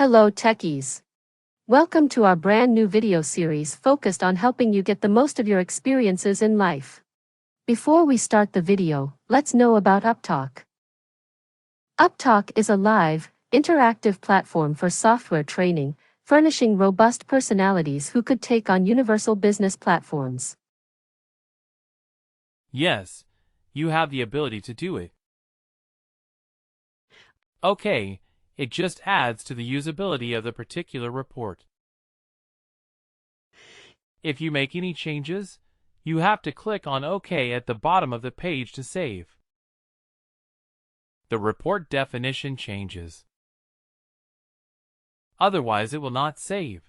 Hello techies. Welcome to our brand new video series focused on helping you get the most of your experiences in life. Before we start the video, let's know about Upptalk. Upptalk is a live, interactive platform for software training, furnishing robust personalities who could take on universal business platforms. Yes, you have the ability to do it. Okay, it just adds to the usability of the particular report. If you make any changes, you have to click on OK at the bottom of the page to save. The report definition changes. Otherwise, it will not save.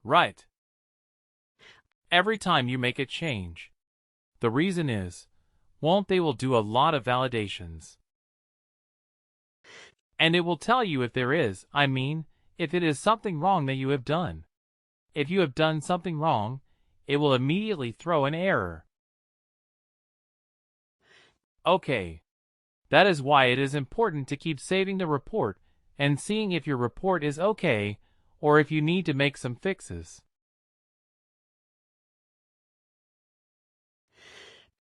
Right. Every time you make a change. The reason is, they will do a lot of validations. And it will tell you if there is, if it is something wrong that you have done. If you have done something wrong, it will immediately throw an error. Okay. That is why it is important to keep saving the report and seeing if your report is okay or if you need to make some fixes.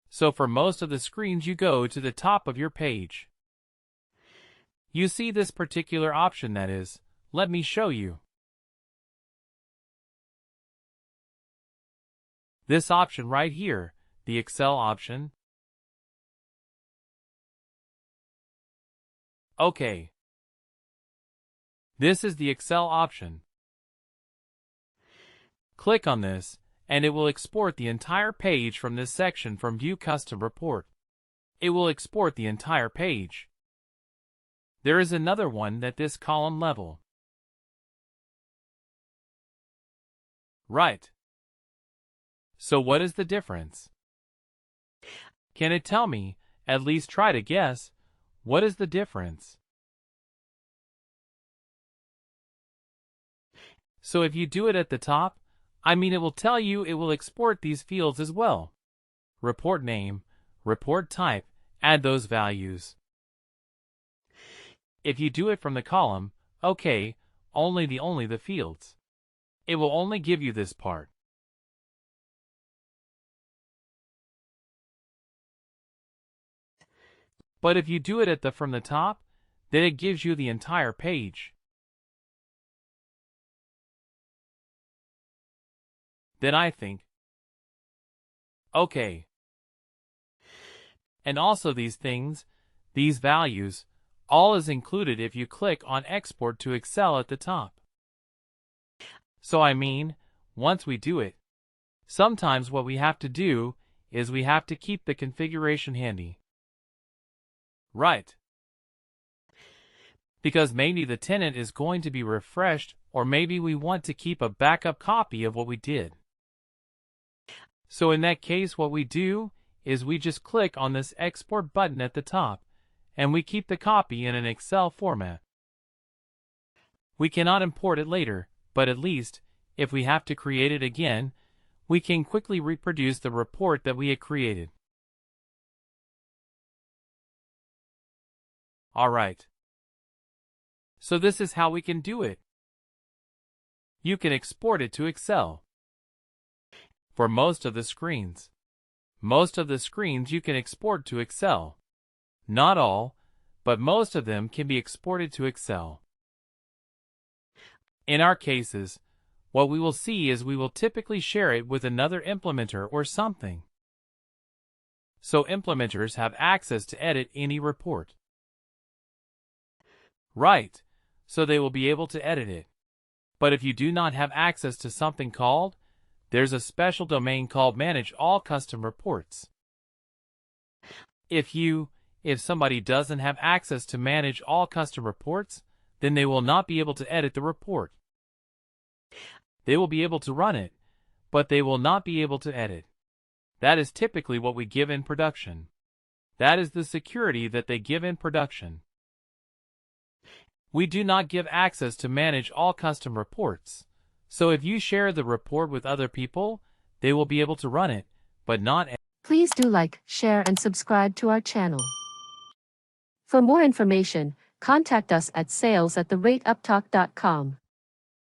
So for most of the screens you go to the top of your page. You see this particular option that is, let me show you. This option right here, the Excel option. Okay. This is the Excel option. Click on this, and it will export the entire page from this section from View Custom Report. It will export the entire page. There is another one at this column level. Right. So what is the difference? Can it tell me, at least try to guess, what is the difference? So if you do it at the top, it will tell you it will export these fields as well. Report name, report type, add those values. If you do it from the column, okay, only the fields. It will only give you this part. But if you do it from the top, then it gives you the entire page. Then I think, okay. And also these things, these values, all is included if you click on Export to Excel at the top. So once we do it, sometimes what we have to do is we have to keep the configuration handy. Right. Because maybe the tenant is going to be refreshed, or maybe we want to keep a backup copy of what we did. So in that case, what we do is we just click on this Export button at the top, and we keep the copy in an Excel format. We cannot import it later, but at least, if we have to create it again, we can quickly reproduce the report that we had created. Alright. So this is how we can do it. You can export it to Excel. For most of the screens. Most of the screens you can export to Excel. Not all, but most of them can be exported to Excel. In our cases, what we will see is we will typically share it with another implementer or something. So implementers have access to edit any report. Right, so they will be able to edit it. But if you do not have access to something called, there's a special domain called Manage All Custom Reports. If somebody doesn't have access to Manage All Custom Reports, then they will not be able to edit the report. They will be able to run it, but they will not be able to edit. That is typically what we give in production. That is the security that they give in production. We do not give access to Manage All Custom Reports. So if you share the report with other people, they will be able to run it, but not. Please do like, share and subscribe to our channel. For more information, contact us at sales@uptalk.com.